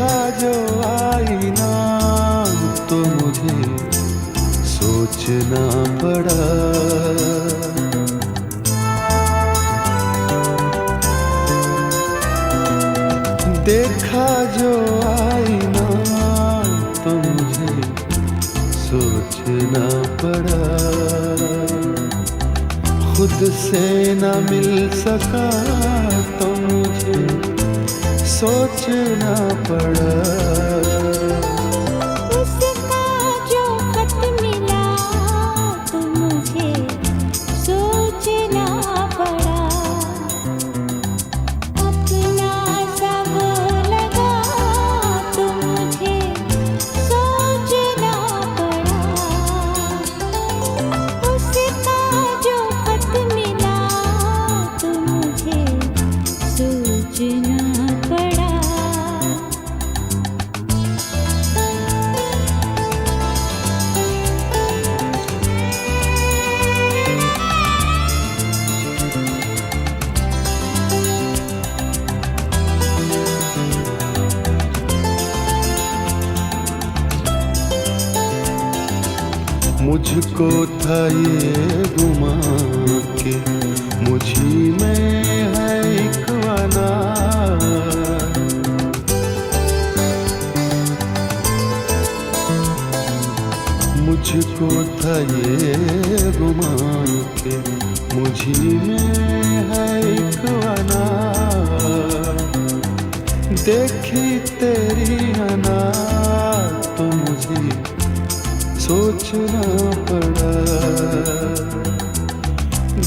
देखा जो आईना तो मुझे सोचना पड़ा। देखा जो आईना तो मुझे सोचना पड़ा। खुद से न मिल सका तो मुझे सोचना पड़ा। उसका जो खत मिला तो मुझे सोचना पड़ा। अपना सब लगा तो मुझे सोचना पड़ा। उसका जो खत मिला तो मुझे सोचना पड़ा। मुझको था ये गुमा के मुझी में है एक अनार। मुझको था ये गुमा के मुझी में है एक अनार। देखी तेरी अनार तो मुझे सोचना पड़ा।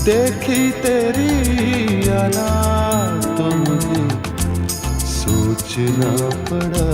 देखी तेरी अनार तो मुझे सोचना पड़ा।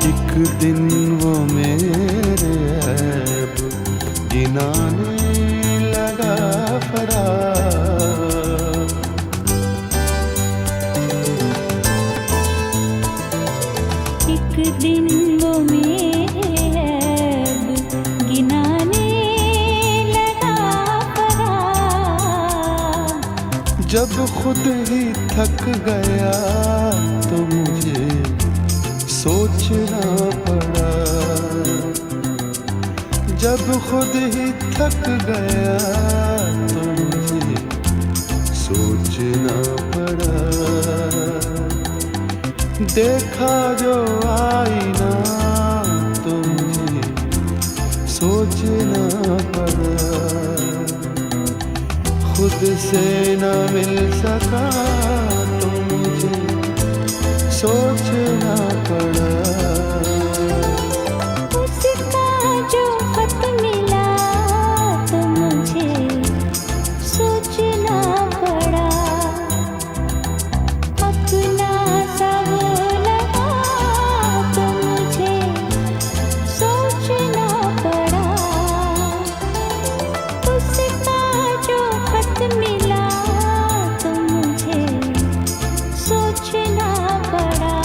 एक दिन वो मेरे ऐब गिनाने लगा फरार। एक दिन वो मेरे ऐब गिनाने लगा फरार। जब खुद ही थक गया तो मुझे सोचना पड़ा। जब खुद ही थक गया तो मुझे सोचना पड़ा। देखा जो आईना तो मुझे सोचना पड़ा। खुद से न मिल सका तो मुझे सोचना पड़ा। उसका जो खत मिला तो मुझे सोचना पड़ा। अपना सब लगा तो मुझे सोचना पड़ा। उसका जो खत मिला तो मुझे सोचना पड़ा।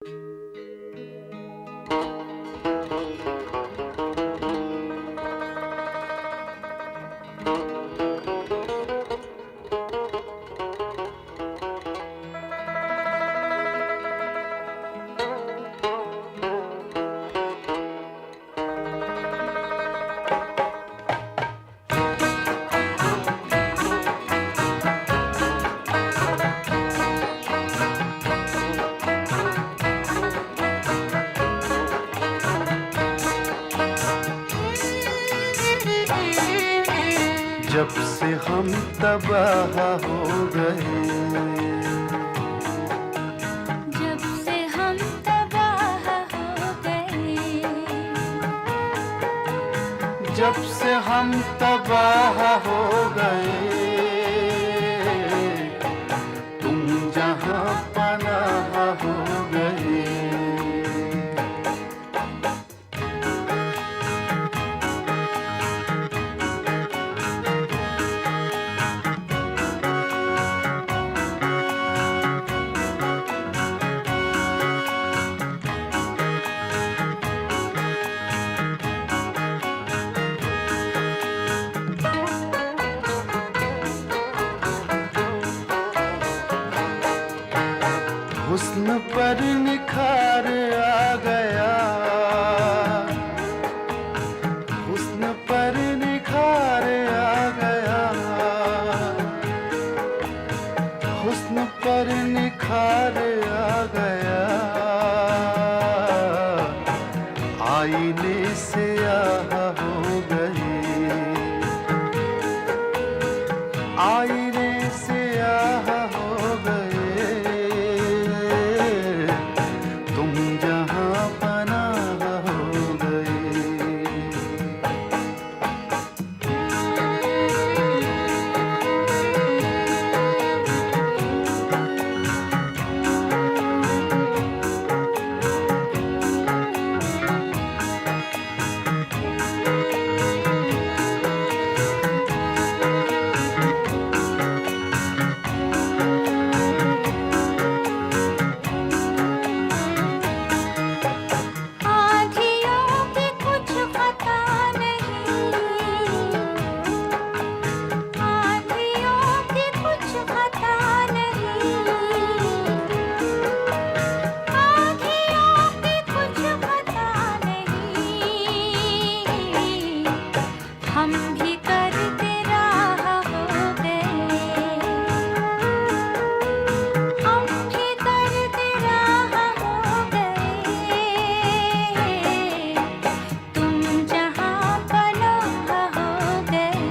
जब से हम तबाह हो गए, जब से हम तबाह हो गए, जब से हम तबाह हो गए, तुम जहां पनाह हो गए। हुस्न पर निखार आ गया, हुस्न पर निखार आ गया, हुस्न पर निखार आ गया, आईने से आह हो गई, आईने से आह हो गए, हम भी करते राह हो गए, हम भी करते राह हो गए, तुम जहां पनाह हो गए।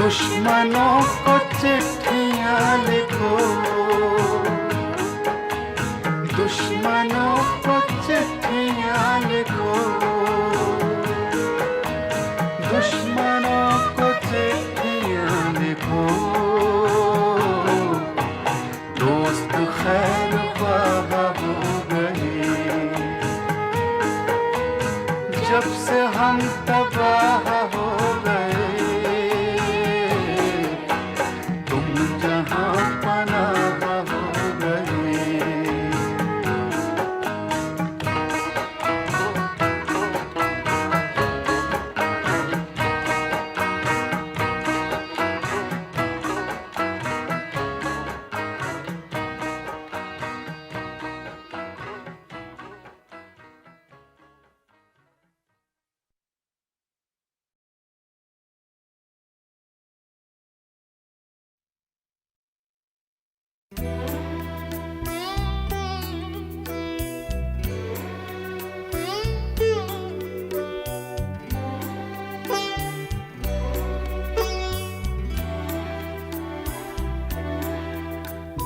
दुश्मनों को चिट्ठियां लिखो, दुश्मनों को चिट्ठियां लिखो, दुश्मनों को चिट्ठियां लिखो, दोस्त खैर ख्वाह हो गए, जब से हम तबाह हो गए,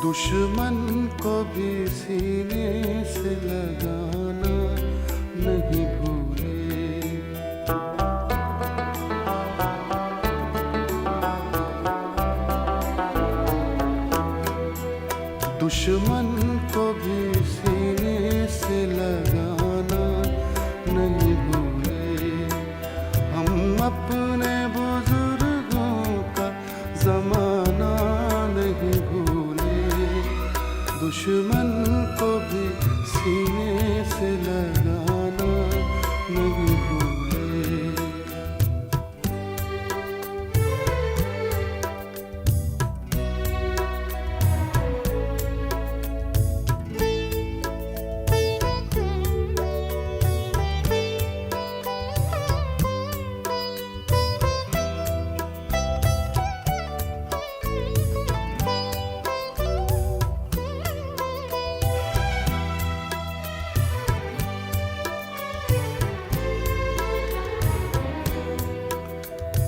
दुश्मन को भी सीने से लगाना नहीं भूले, अपने बुजुर्गों का जमाना नहीं भूले, दुश्मन को भी सीने से लगाना नहीं भूले।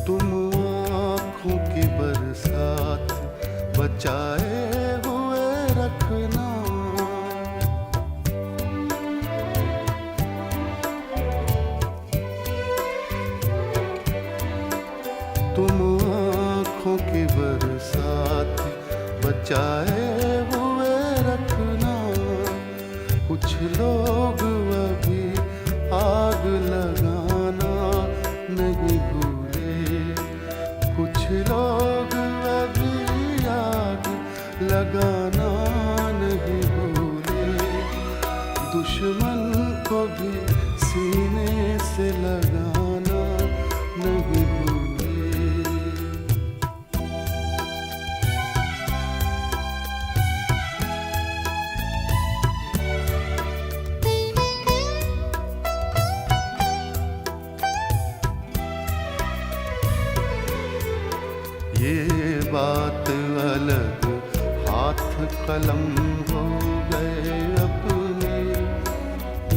तुम आँखों की बरसात बचाए हुए रखना, तुम आँखों की बरसात बचाए हुए रखना। कुछ लोग अभी आग लगाना नहीं भूले, कुछ लोग अभी आग लगाना नहीं भूले, दुश्मन को भी सीने से लगाना नहीं भूले। ये बात अलग हाथ कलम हो गए अपने,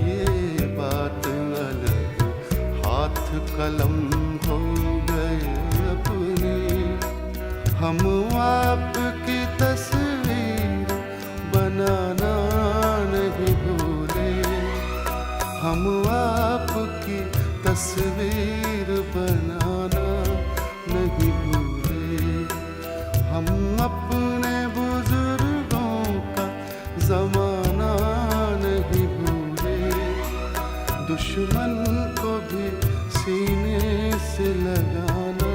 ये बात अलग हाथ कलम हो गए अपने। हम आपकी तस्वीर बनाना नहीं भूले, हम आपकी तस्वीर बनाना नहीं भूले। हम अपने बुजुर्गों का जमाना नहीं भूले, दुश्मन को भी सीने से लगाना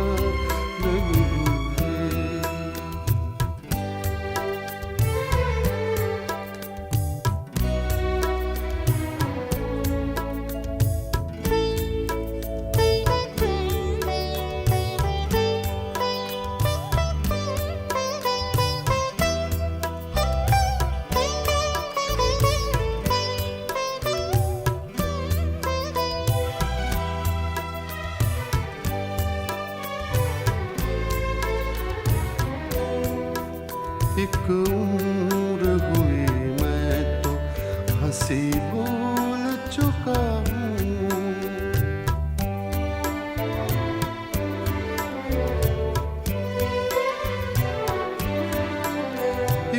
नहीं भूले। एक उम्र हुई मैं तो हंसी भूल चुका हूँ,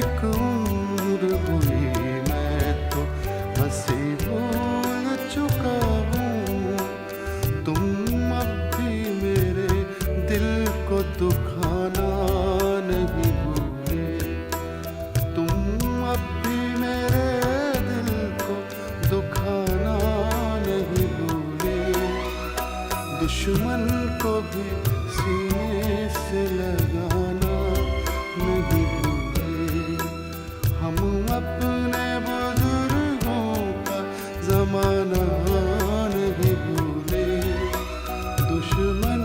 एक उम्र हुई मैं तो हंसी भूल चुका हूँ। तुम अब भी मेरे दिल को दुखाना नहीं भूले, तुम अब भी मेरे दिल को दुखाना नहीं भूले, दुश्मन को भी सीने से लगाना नहीं भूले। हम अपने बुजुर्गों का जमाना नहीं भूले, दुश्मन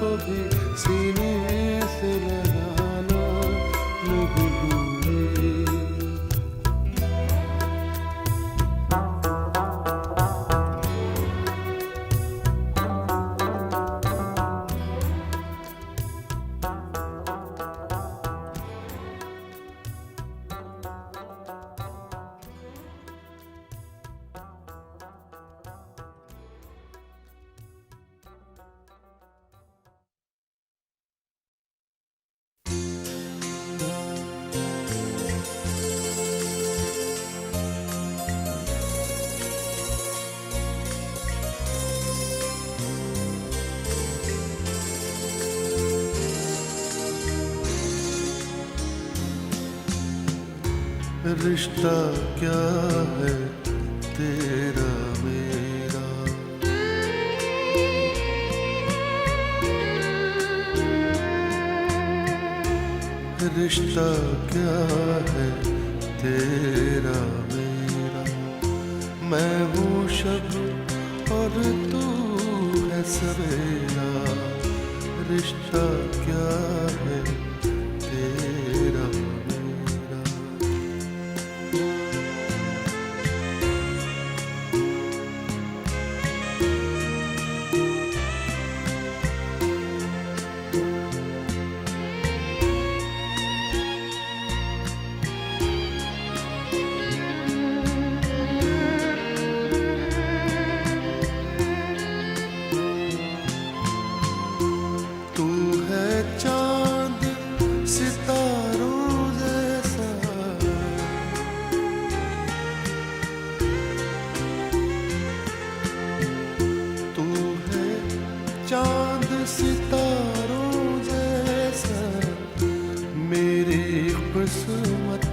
को भी सीने से लगाना नहीं भूले। रिश्ता क्या है तेरा मेरा, रिश्ता क्या है तेरा मेरा। मैं हूँ शब और तू है सवेरा, रिश्ता क्या है तेरा मेरा। तू है चांद सितारों जैसा, तू है चांद सितारों जैसा। मेरी किस्मत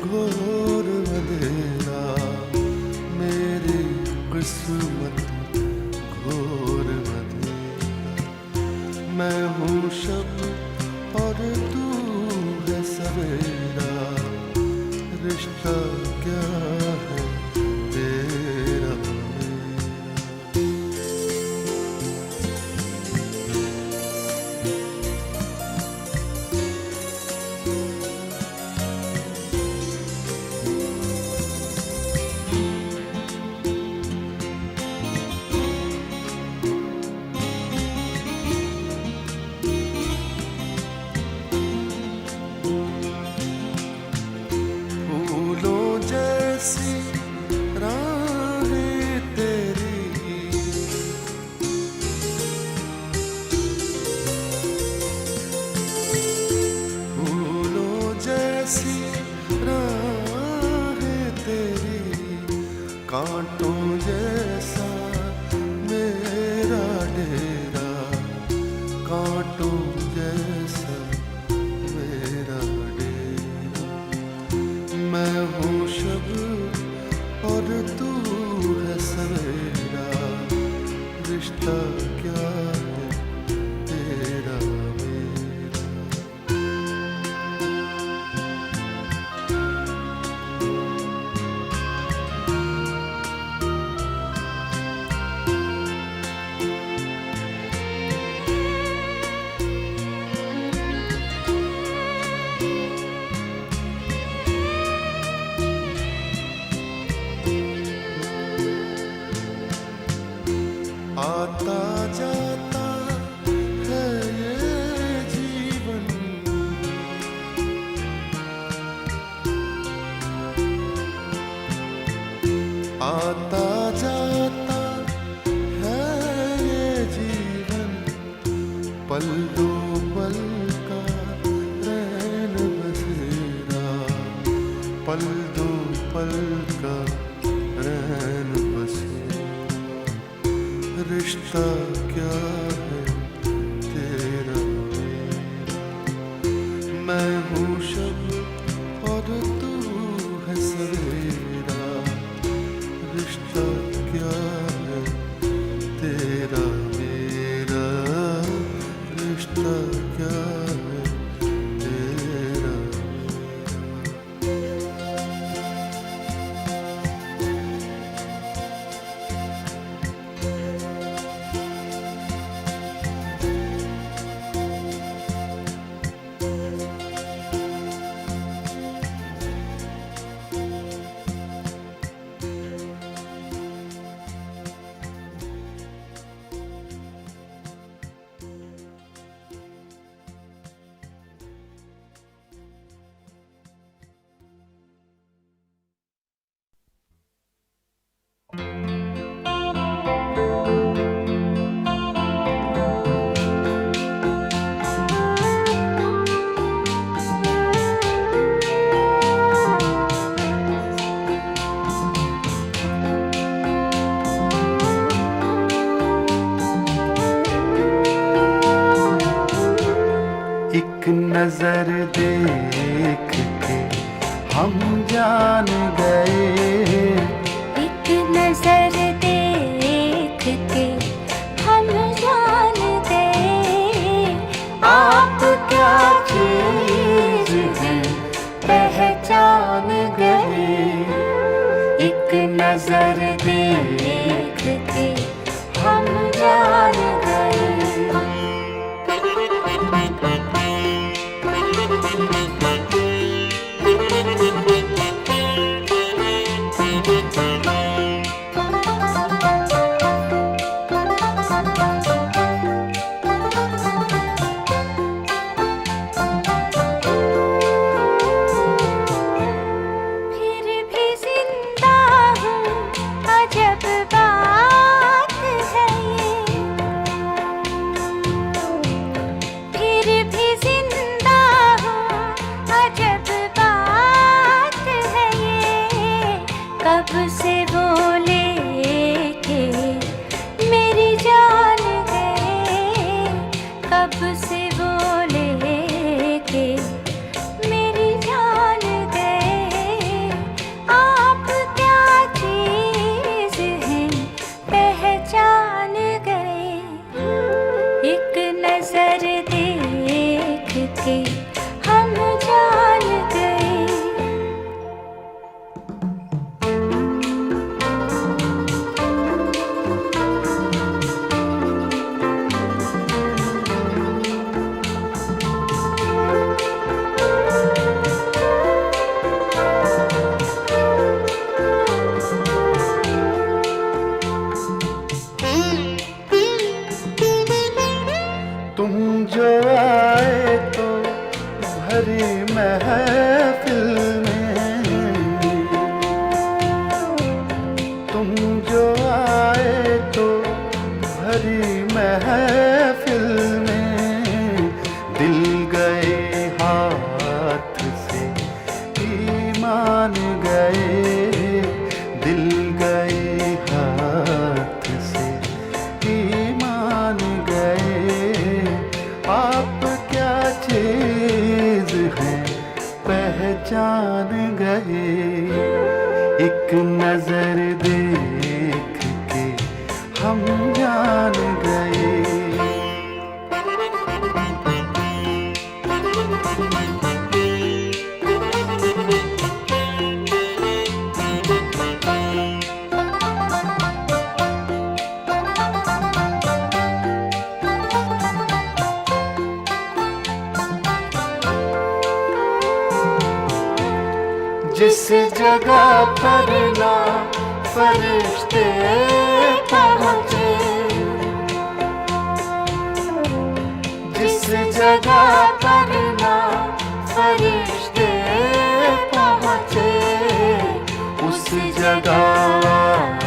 घोर अंधेरा, मेरी किस्मत घोर अंधेरा। मैं हूँ शब और तू है सवेरा, रिश्ता क्या है तेरा मेरा। फूलों जैसी राहें तेरी, फूलों जैसी राहें तेरी। कांटों जैसा मेरा डेरा, कांटों जैसा मेरा डेरा। मैं हूँ शब और तू है सवेरा, रिश्ता क्या है तेरा मेरा। आता जाता है ये जीवन, आता जाता है ये जीवन। पल दो पल का रैन बसेरा, पल दो पल का रैन बसेरा। रिश्ता क्या है तेरा मेरा। मैं हूँ शब और तू है सवेरा, रिश्ता क्या है तेरा मेरा। रिश्ता क्या है तेरा मेरा। एक नजर देख के हम जान गए, एक नजर देख के हम जान गए। आप क्या चीज नजर देख के हम जान गए। कब से बोले के मेरी जान गए, कब से बोले के मेरी जान गए। आप क्या चीज हैं पहचान गए, एक नजर देख के हम जान गए। तुम जो आए तो भरी महफिल में, तुम जो आए तो भरी महफिल में, दिल गए हाथ से ईमान गए, दिल गए हाथ से ईमान गए। आप क्या चीज हैं पहचान गए, एक नजर देख के हम जान गए। जिस जगह पर ना फरिश्ते पहुँचे, जिस जगह पर ना फरिश्ते पहुँचे, उस जगह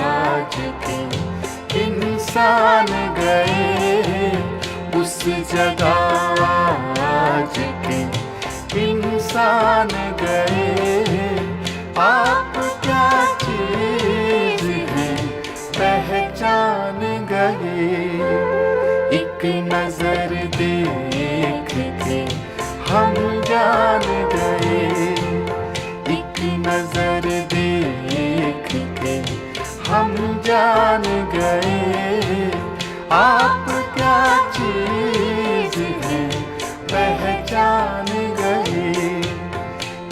आज के इंसान गए, उस जगह आज के इंसान गए। आप क्या चीज हैं पहचान गए, एक नजर देख के हम जान गए, एक नजर देख के हम जान गए। आप क्या चीज हैं पहचान गए,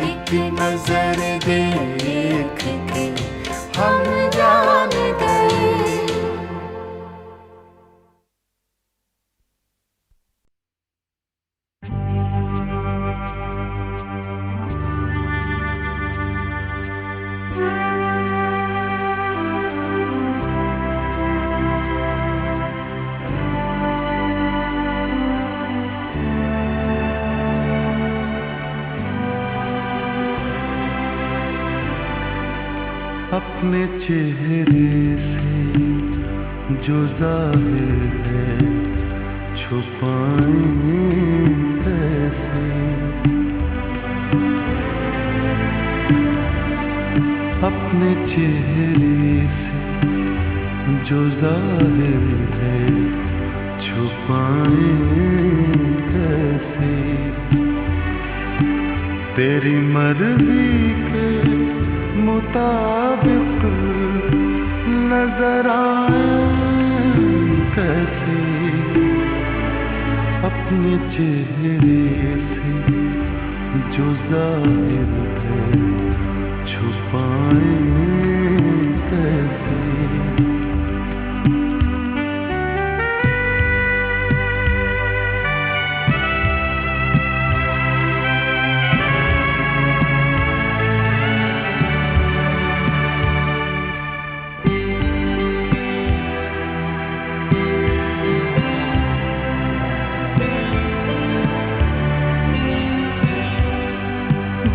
एक नजर देख के हम जान गए। अपने चेहरे से जो ज़ाहिर है छुपाएं कैसे, अपने चेहरे से जो ज़ाहिर है छुपाएं कैसे। तेरी मर्जी के मुताबिक नजर आए कैसे, अपने चेहरे से जो ज़ाहिर है छुपाएं कैसी।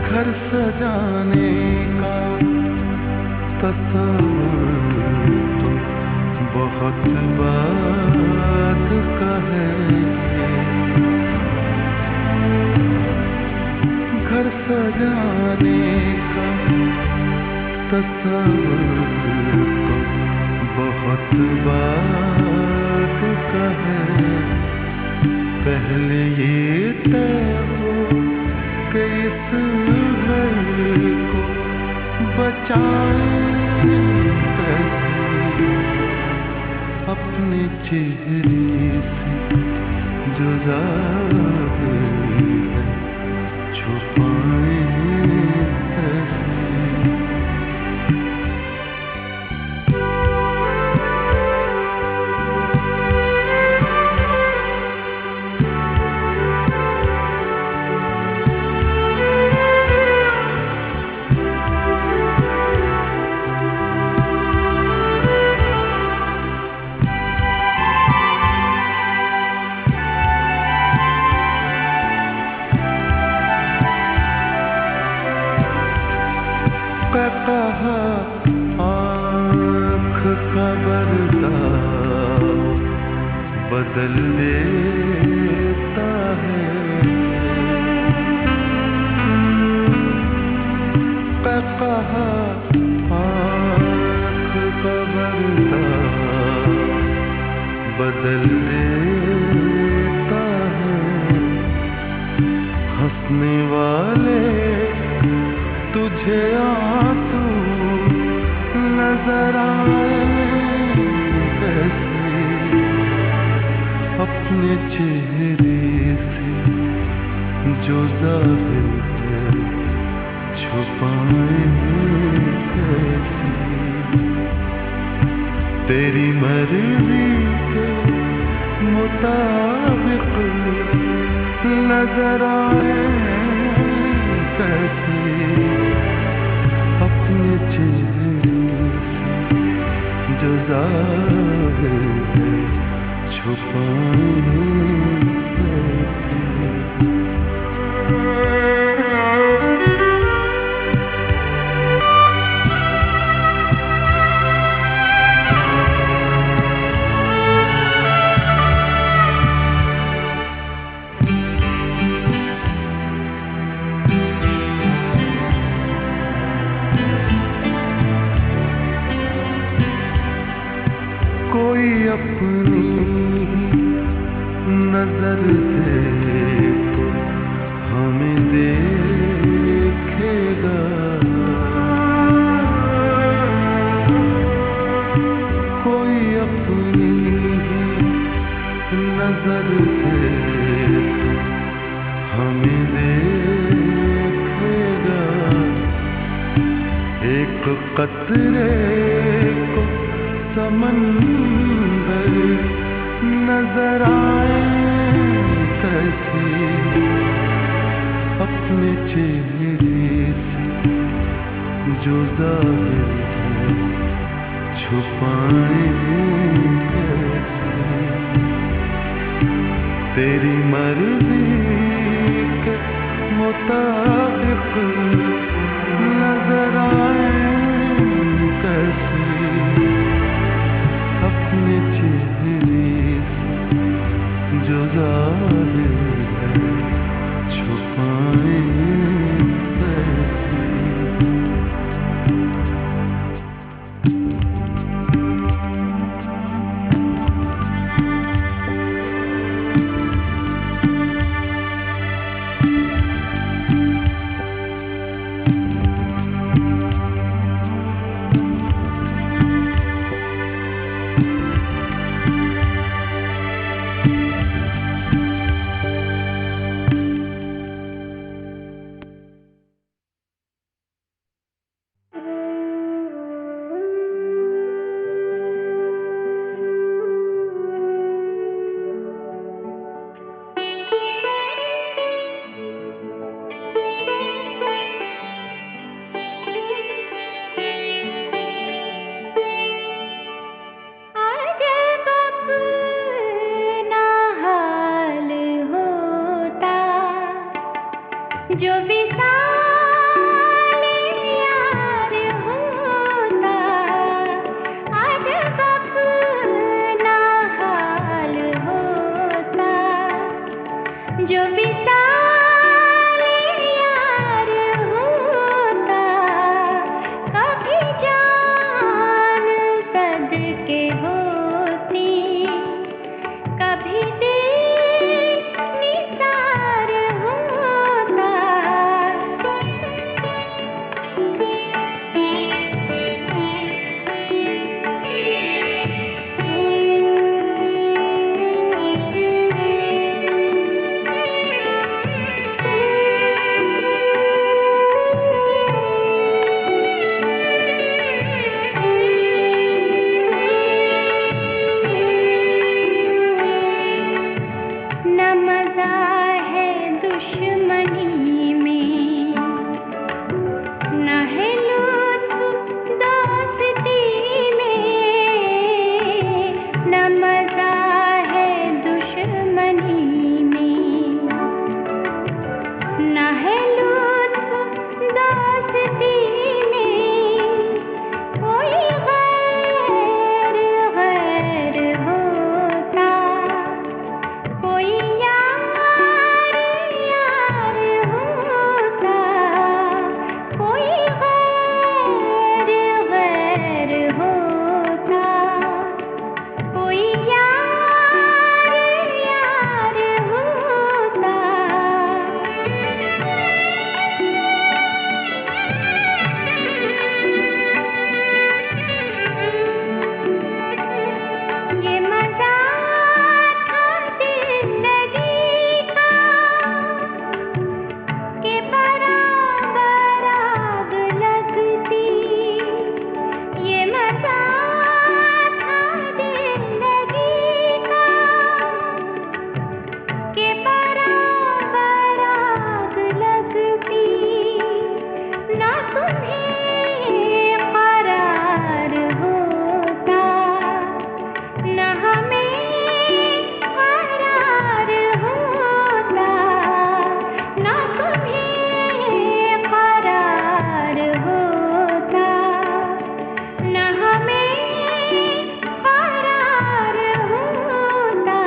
घर सजाने का तस्वीर तो बहुत बात का है। घर सजाने का तस्वीर तो बहुत बात का है। पहले ये तय हो कि इस घर को बचाएं कैसे। अपने चेहरे से जो ज़ाहिर है छुपाएं कैसे। कहा आँख का बरताव बदल देता है। कहा आँख का बरताव बदल देता है। हंसने वाले तुझे आंसू नजर आए कैसे। अपने चेहरे से जो ज़ाहिर है छुपाए कैसे। तेरी मर्जी के मुताबिक नजर आए कैसे। अपने चेहरे से जो ज़ाहिर है छुपाए कैसे। कोई अपनी नजर से तो हमें देखेगा। कोई अपनी नजर से तो हमें देखेगा। एक कतरे को समंदर नजर आए कैसे। अपने चेहरे से जो ज़ाहिर है छुपाए कैसे। तेरी मर्जी के मुताबिक नजर आए कैसे। अपने चेहरे से जो ज़ाहिर है छुपाए कैसे। जो विशाल यार होता आज अपना हाल होता, जो विशाल यार होता कभी जान सदके होती, कभी दिल निसार होता। न मजा है दुश्मनी में, न है लुत्फ दोस्ती में, न मजा है दुश्मनी में, न है लुत्फ दोस्ती में, कोई गैर गैर होता, कोई यार यार होता, कोई गैर गैर होता, कोई यार यार होता। ये मजा था जिंदगी का के बराबर आग लगती, ये मजा था जिंदगी का के बराबर आग लगती, ना तुम्हें करार होता, न हमें करार होता, न तुम्हें करार होता, न हमें करार होता।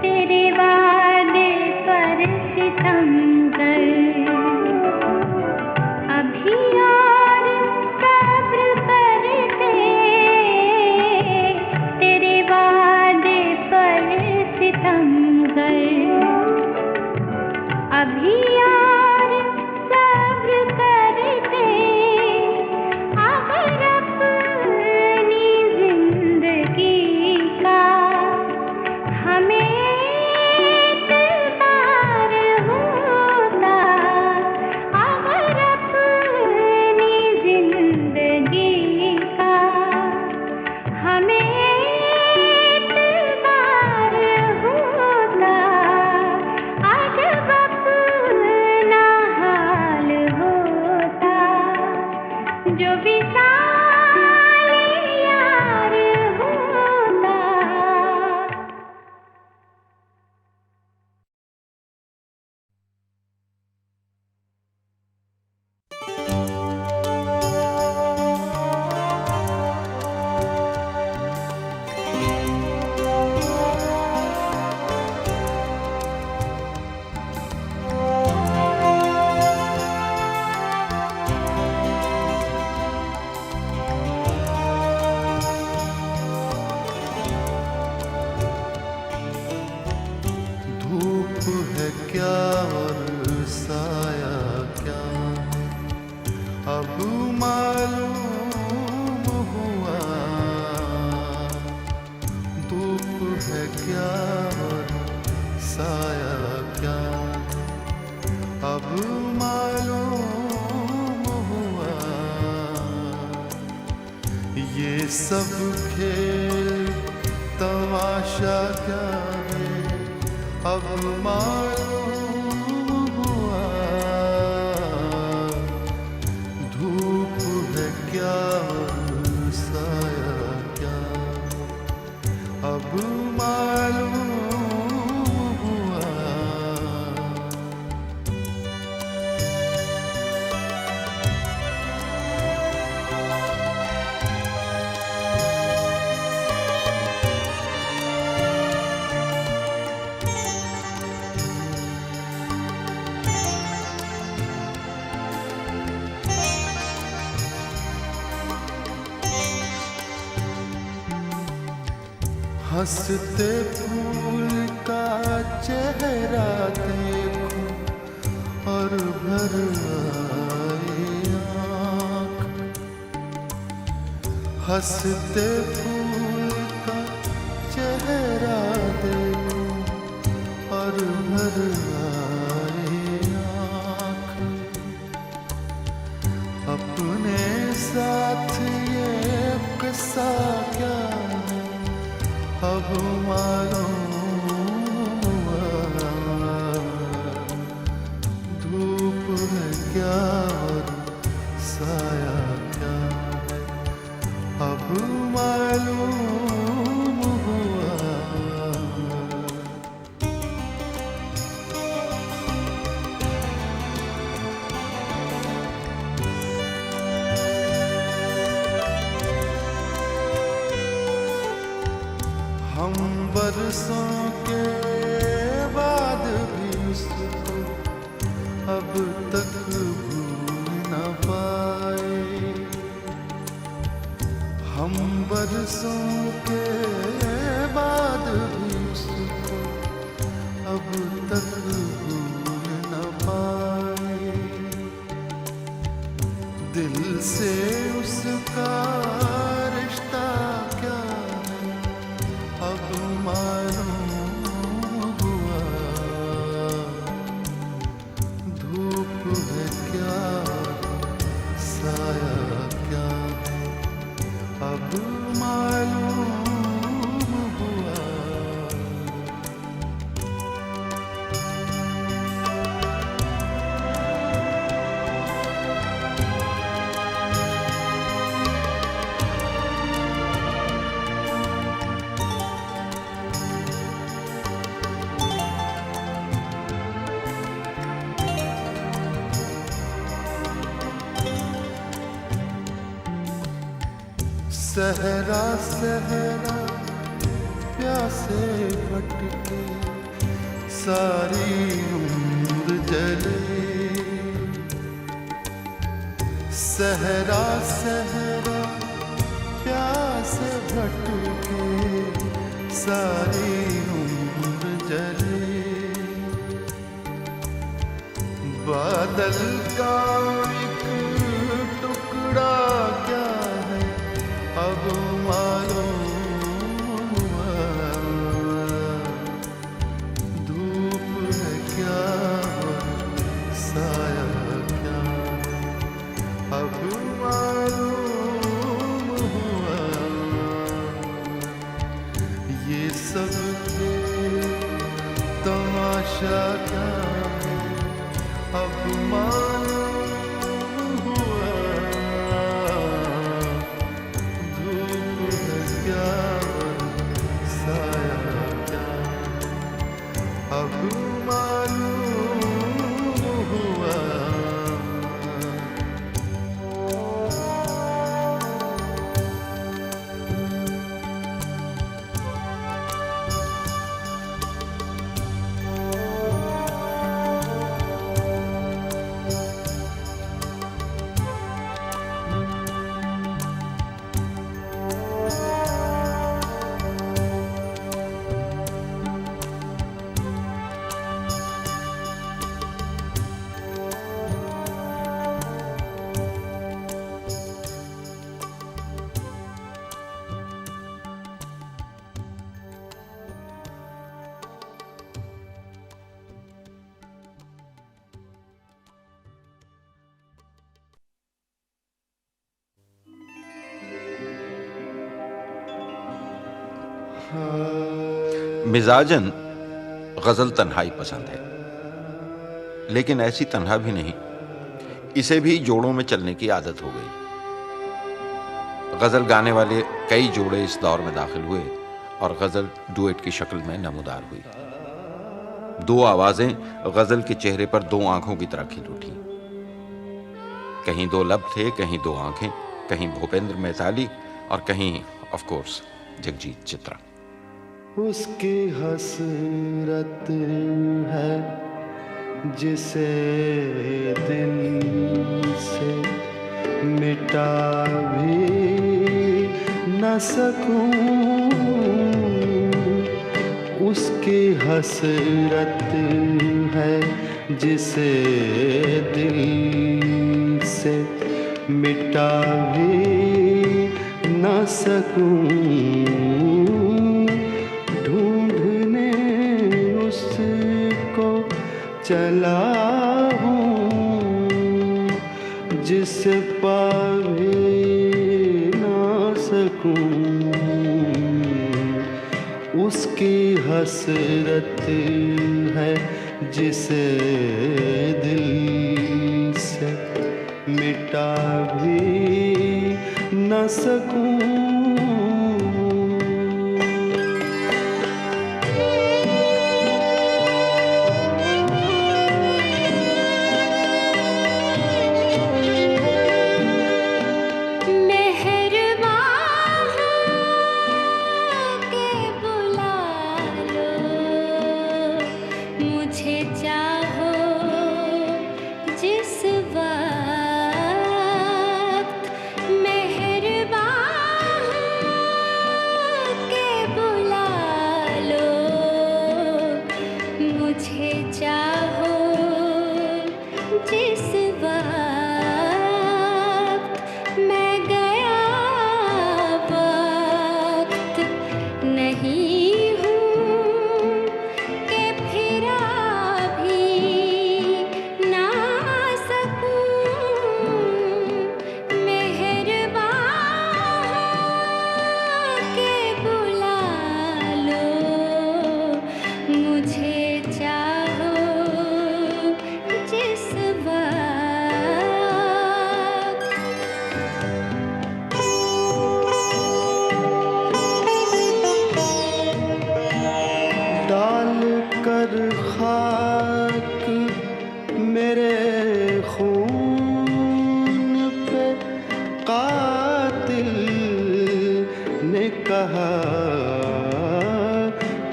तेरे वादे पर सितमगर अभी और सब्र करते, तेरे वादे पर सितमगर अभी और सब्र करते, अगर अपनी जिंदगी का हमें एतबार होता, अगर अपनी जिंदगी का हमें एतबार होता, आज अपना हाल होता, जो विशाल यार होता। धूप है क्या और साया क्या, अब मालूम हुआ। धूप है क्या और साया क्या, अब मालूम हुआ। ये सब खेल तमाशा क्या है अब मालूम हुआ। धूप है क्या साया क्या अब मालूम हुआ। हंसते फूल का चेहरा देखो और भर आए आँख। हंसते फूल का चेहरा देखो और भर आए आँख। अपने साथ ये किस्सा क्या है अब मालूम हुआ। धूप है क्या और साया क्या है अब मालूम हुआ। हम बरसों के बाद भी उसको अब तक भूल न पाए। हम बरसों के बाद भी उसको अब तक भूल न पाए। दिल से उसका रिश्ता क्या है अब मालूम हुआ। धूप है क्या साया क्या है अब मालूम हुआ। सहरा सहरा प्यासे भटके सारी उम्र जले। सहरा सहरा प्यासे भटके सारी उम्र जले। बादल का एक टुकड़ा क्या है अब मालूम हुआ। धूप है क्या साया क्या अब मालूम हुआ। ये सब खेल तमाशा क्या है अब मालूम हुआ। क्या साया क्या अब मालूम हुआ। मिजाजन गजल तन्हाई पसंद है, लेकिन ऐसी तन्हा भी नहीं, इसे भी जोड़ों में चलने की आदत हो गई। गजल गाने वाले कई जोड़े इस दौर में दाखिल हुए और गजल डुएट की शक्ल में नमूदार हुई। दो आवाजें गजल के चेहरे पर दो आंखों की तरह खिल उठी। कहीं दो लब थे, कहीं दो आंखें, कहीं भूपेंद्र मैताली और कहीं ऑफ कोर्स जगजीत चित्रा। उसकी हसरत है जिसे दिल से मिटा भी न सकूं। उसकी हसरत है जिसे दिल से मिटा भी न सकूं। ढूंढने उसको चला हूँ जिसे पा भी न सकूं। उसकी हसरत है जिसे दिल से मिटा भी न सकूं।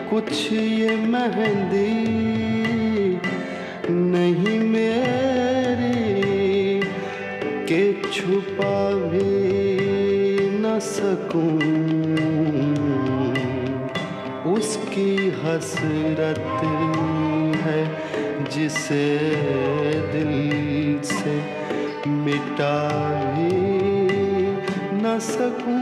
कुछ ये मेहंदी नहीं मेरी के छुपा भी न सकूं। उसकी हसरत है जिसे दिल से मिटा भी न सकूं।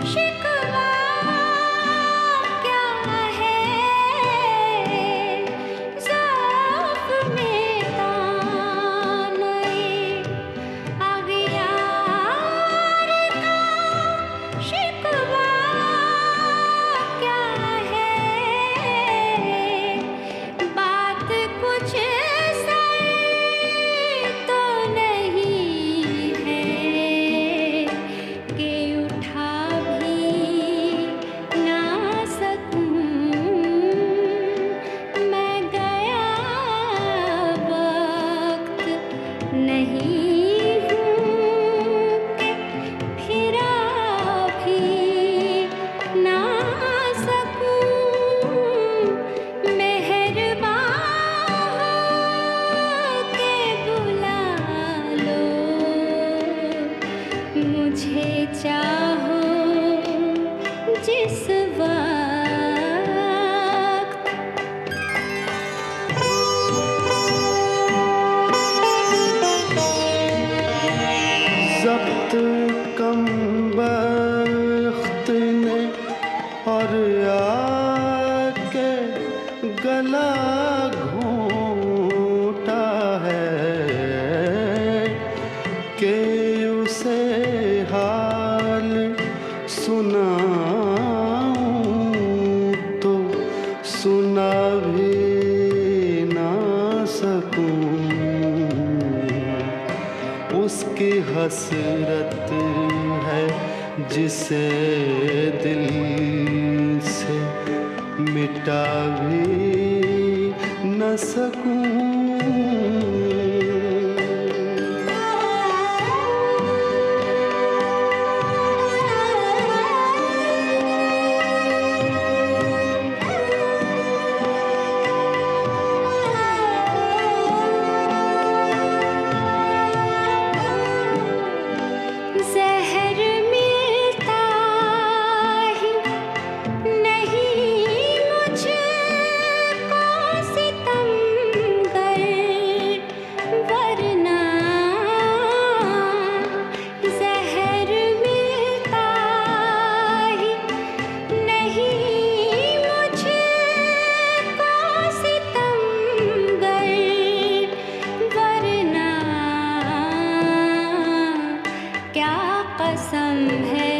शिकवा सुनाऊं तो सुना भी ना सकूं। उसकी हसरत है जिसे दिल से मिटा भी न सकूं। जहर मिलता ही नहीं मुझको सितमगर, वरना जहर मिलता ही नहीं मुझको सितमगर, वरना क्या कसम है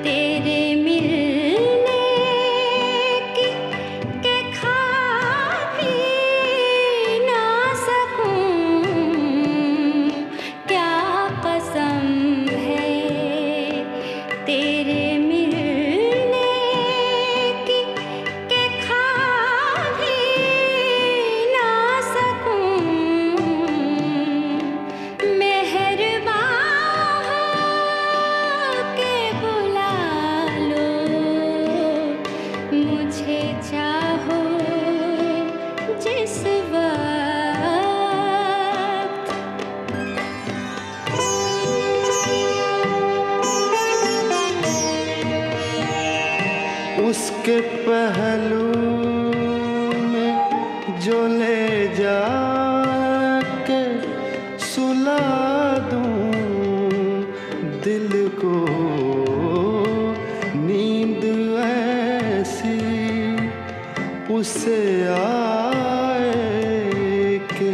तेरे मिलने की कि खा भी ना सकूं। क्या कसम है तेरे मिलने की कि खा भी ना सकूं। मेहरबान के बुला लो मुझे, चाहो जिस वक्त। उसके पहलू में जो ले जाके सुला दूं दिल को, नींद ऐसी उसे आए कि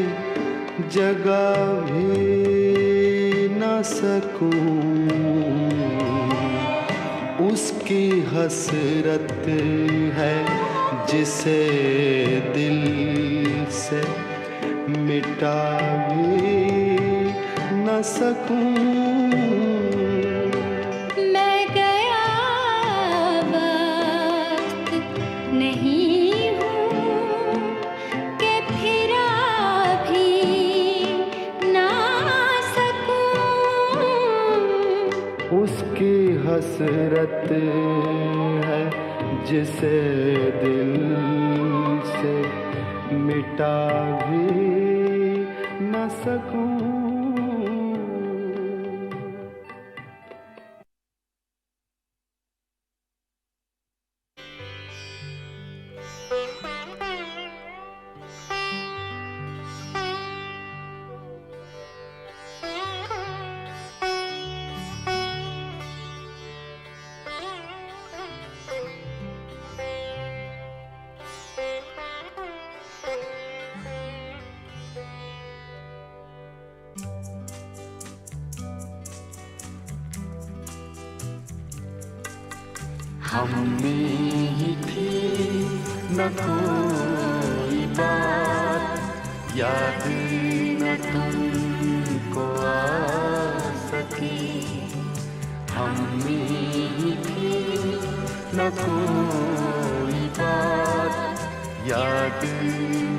जगा भी न सकूं। उसकी हसरत है जिसे दिल से मिटा भी न सकूं। मैं गया वक्त नहीं हूँ कि फिरा भी ना सकूं। उसकी हसरत है जिसे दिल से मिटा भी न सकूं। हम में ही थी न कोई बात, याद न तुमको आ सकी। हम में ही थी न कोई बात, याद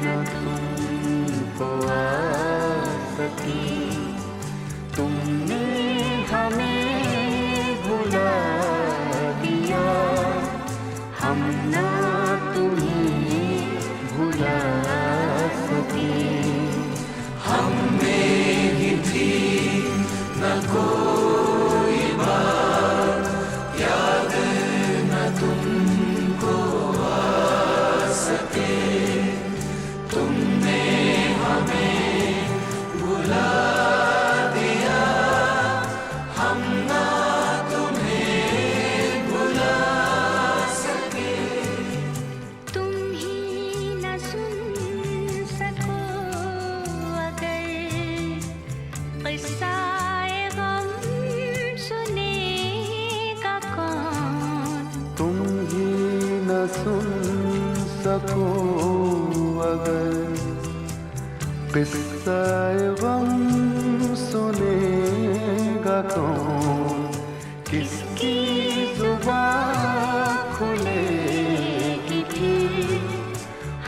न तुमको आ सकी। तुमने हमें भुला दिया, हम ना तुम्हें भुला सके। हम में ही थी न कोई बात, याद न तुमको आ सके। तुमने हमें भुला दिया, हम ना तुम्हें भुला सके। तुम ही न सुन सको अगर किस्सा-ए-गम सुनेगा सुन सकूं अगर किस्सा गम सुनेगा कौन, किसकी जुबान खुलेगी फिर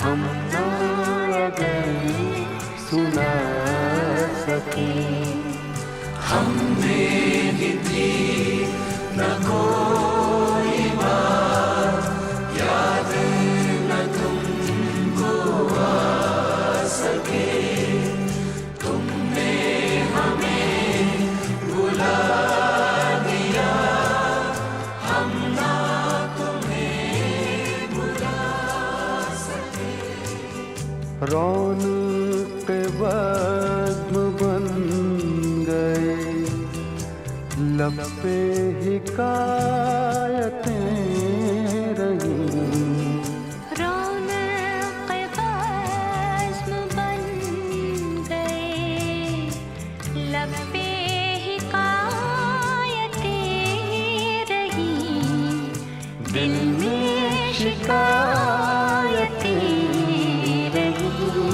हम ना अगर सुना सके। हमने ही थी न कोई बात, याद न तुमको आ सके। तुमने हमें बुला दिया, हम ना तुम्हें बुला सके। रौनक़ बज़्म बन गए लब पे हिकायतें रहीं। रौनक़ बज़्म बन गए लब पे हिकायतें रहीं। दिल में शिकायतें रहीं,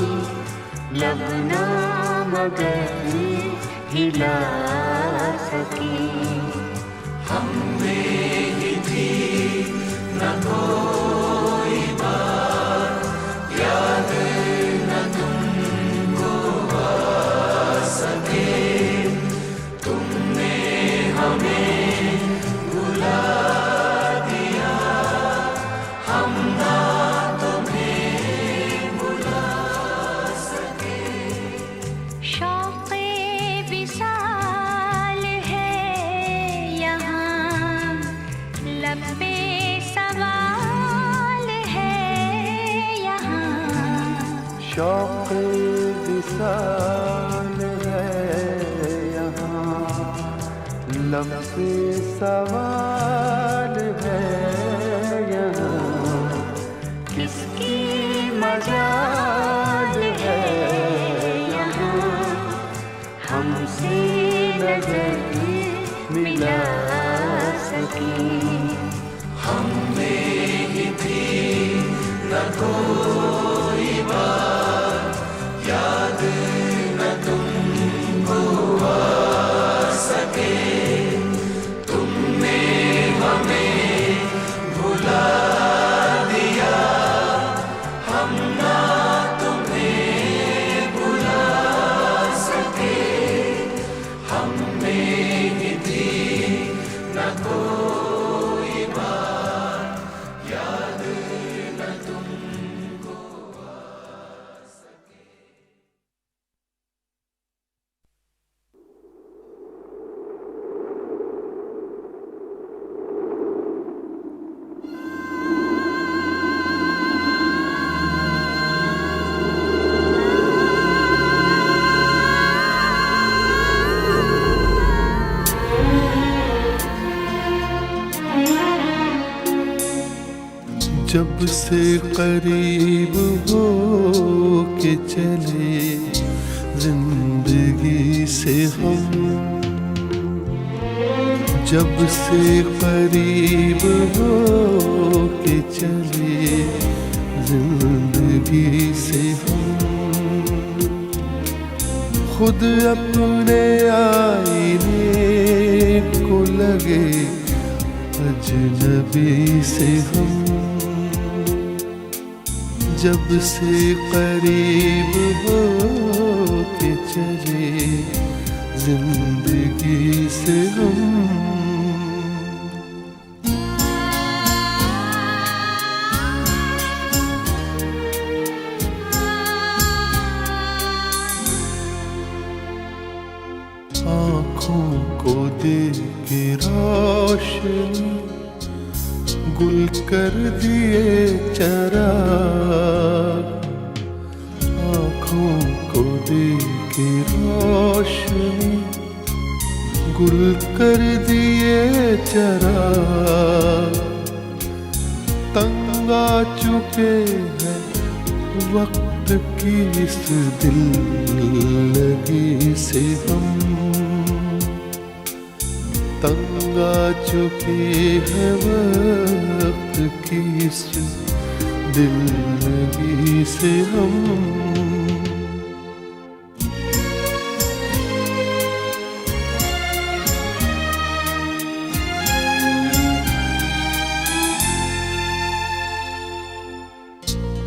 लब ना मगर हिला सके। हमने ही थी न कोई बात, याद न तुमको आ सके। तुमने हमें बुला दिया, हम ना तुम्हें बुला सके। शौक़े विसाल है यहाँ, लब पे सवाल है यहाँ। शौक़ विसाल है यहाँ, लब पे सवाल है यहाँ। किसकी मजाल है यहाँ, हमसे नजर मिला सके। हमने ही थी न कोई बात, याद न तुमको आ सके। तुमने हमें भुला दिया, हम ना तुम्हें बुला सके। हमने ही थी न कोई बात, याद न तुमको आ सके। जब से करीब हो के चले जिंदगी से हम, जब से करीब हो के चले जिंदगी से हम, खुद अपने आईने को लगे अजनबी से हम। जब से करीब हो के चले जिंदगी से हम। आँखों को दे के रोशनी गुल कर दिए चराग, आँखों को दे के रोशनी गुल कर दिए चराग। तंग आ चुके हैं वक्त की इस दिल लगी से हम, तंग गा चुके हैं वक्त की इस दिल लगी से हम।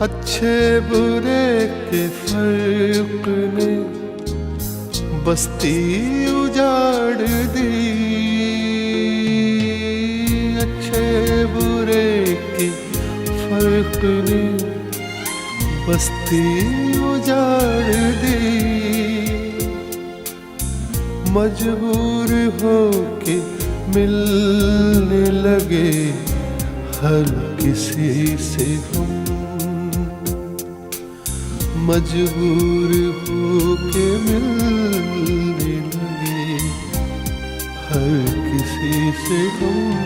अच्छे बुरे के फर्क ने बस्ती उजाड़ दी, अच्छे बुरे के फर्क ने बस्ती उजाड़ दी। मजबूर हो के मिलने लगे हर किसी से हम, मजबूर हो के मिलने लगे हर किसी से हम।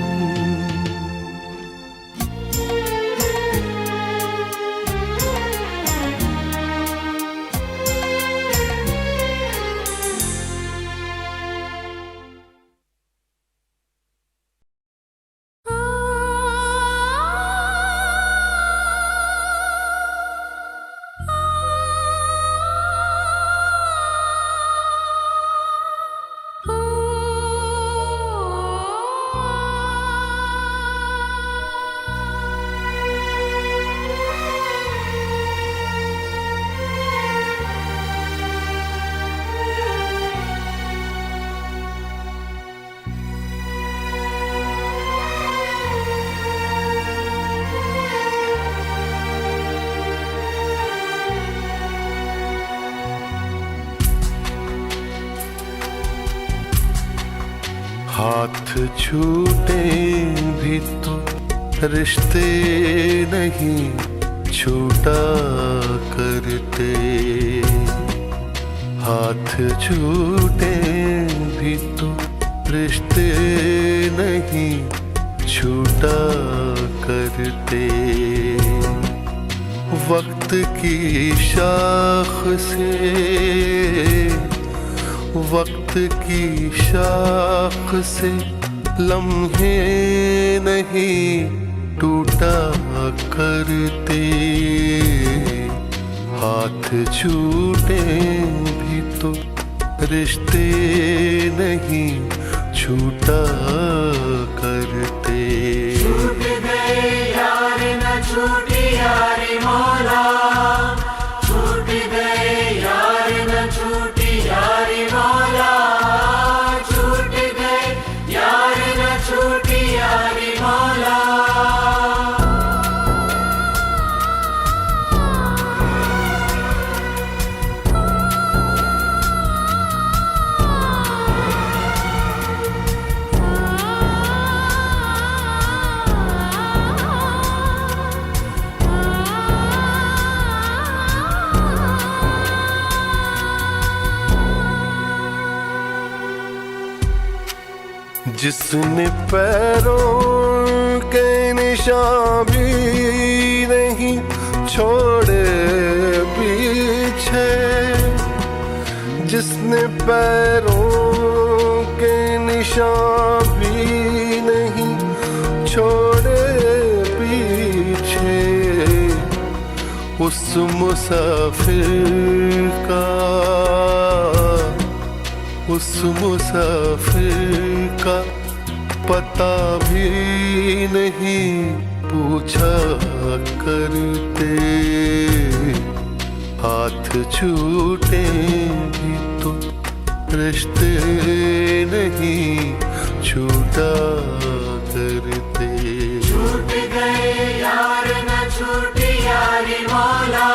हाथ छूटे भी तो रिश्ते नहीं छूटा करते, हाथ छूटे भी तो रिश्ते नहीं छूटा करते। वक्त की शाख से, वक्त की शाख से लम्हे नहीं टूटा करते। हाथ छूटे भी तो रिश्ते नहीं छूटा करते। छूट गए यार न छूटी यारी मौला, छूट गए यार न छूटी यारी मौला, छूट गए यार न छूटी यारी मौला। जिसने पैरों के निशान भी नहीं छोड़े पीछे, जिसने पैरों के निशान भी नहीं छोड़े पीछे, उस मुसाफिर का, उस मुसाफिर का पता भी नहीं पूछा करते। हाथ छूटे भी तो रिश्ते नहीं छूटा करते। छूट गए यार न छूटी यारी मौला,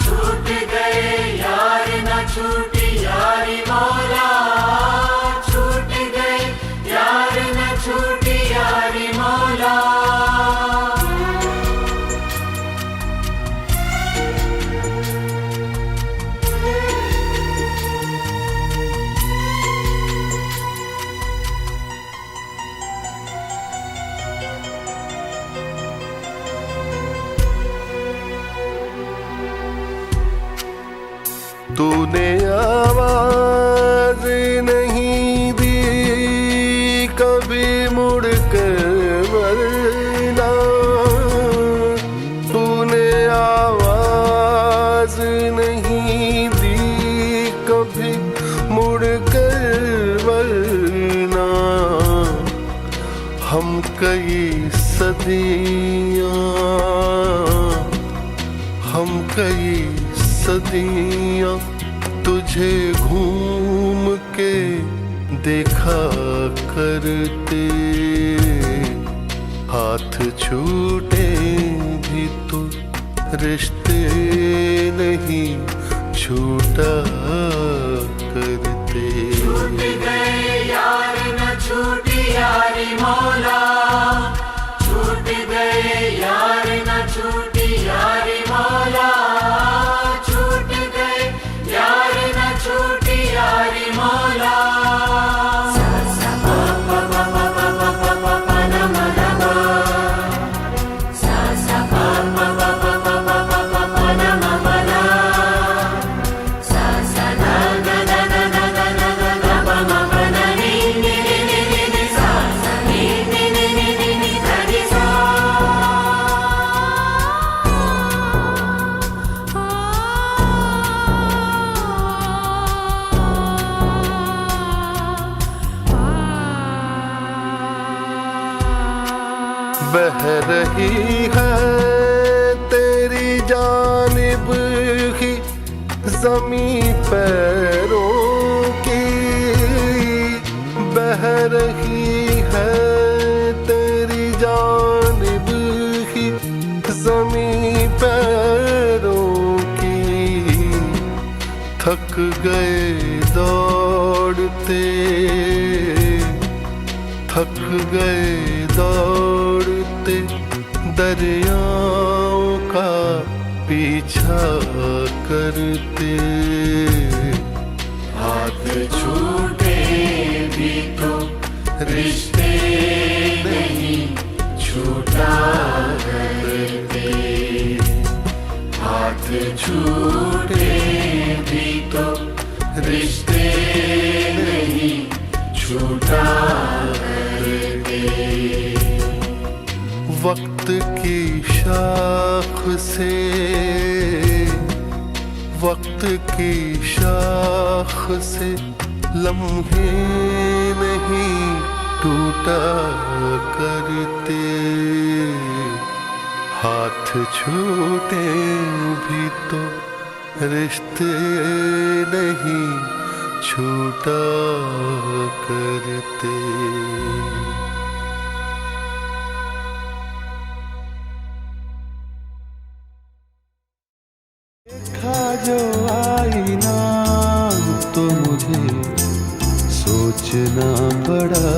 छूट गए यार न छूटी यारी मौला, छूट गए यार न छूटी यारी मौला। कई सदियां, हम कई सदियां तुझे घूम के देखा करते, हाथ छूटे भी तो रिश्ते नहीं छूटा करते। छूट गए यार न छूटी यारी मौला, छूट गए यार न छूटी यारी मौला, छूट गए यार न छूटी यारी मौला। बह रही है तेरी जानिब ही ज़मीं पैरों की, बह रही है तेरी जानिब ही ज़मीं पैरों की। थक गए दौड़ते, थक गए दौड़ते दरियाओं का पीछा करते, हाथ छूटे भी तो रिश्ते नहीं छूटा करते, हाथ छूटे भी तो रिश्ते नहीं छूटा करते। वक्त की शाख से, वक्त की शाख से लम्हे नहीं टूटा करते, हाथ छूटे भी तो रिश्ते नहीं छूटा करते। देखा जो आईना तो मुझे सोचना पड़ा,